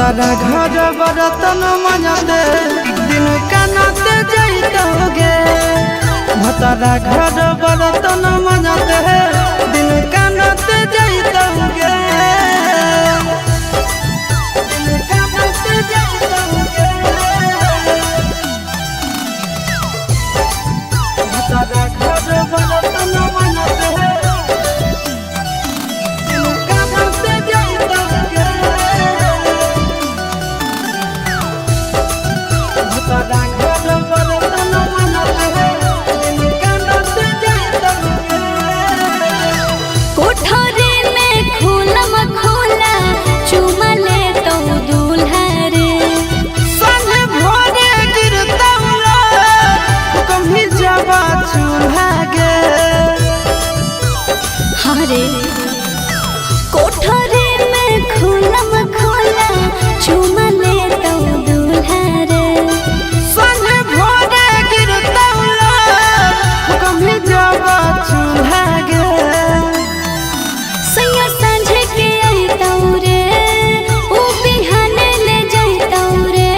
भतारा घर बर्तन मजाते दिन कानाते जाइतोगे। भतारा घर बर्तन मजाते दिन कानाते जाइतोगे। भतारा घर बर्तन मजाते कोठरे में खुलम खोला चुमा ले तो दूल्हा रे। संग भोरे गिरतौला कभी जावा चूल्हा गे। सैया सांझे के आइतौ रे ऊ बिहाने ले जाइतौ रे।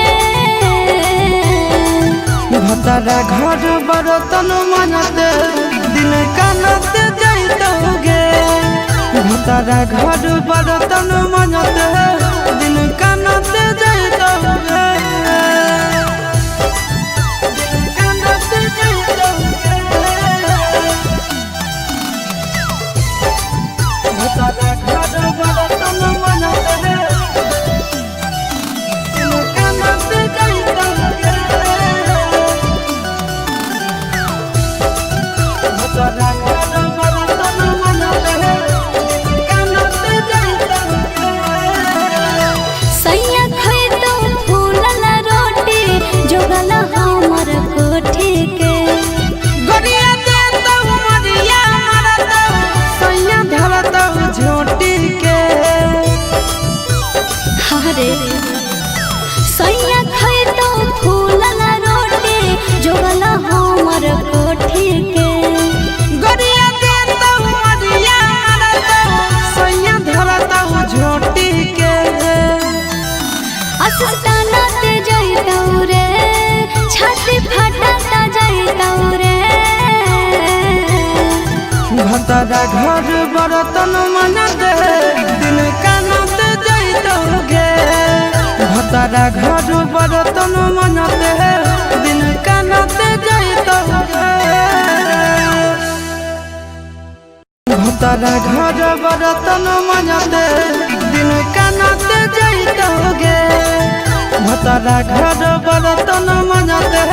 भतारा घर बर्तन मजाते दिन कानाते जाइतोगे। भतारा घर बर्तन मजाते दिन कानाते जाइतोगे। कानाते जाइतोगे। भतारा घर बर्तन मजाते दिन कानाते जाइतोगे। भतारा घर बर्तन मजाते सैया खैतौ फूलल रोटी जोगल हमर कोठी के। गरिया देतौ मरिया मारतौ सैया धरतौ झोटी के। हरे सैया खैतौ फूलल रोटी जोगल हमर कोठी के। गरिया देतौ मरिया मारतौ सैया धरतौ झोटी के। अस्ताना ते जाइतौ रे छाती फटाता जाइतौ रे। भतारा घर बर्तन मजाते दिन कानाते जाइतोगे। भतारा घर बर्तन मजाते दिन कानाते जाइतोगे। भतारा घर बर्तन मजाते दिन कानाते जाइतोगे। भतारा घर बर्तन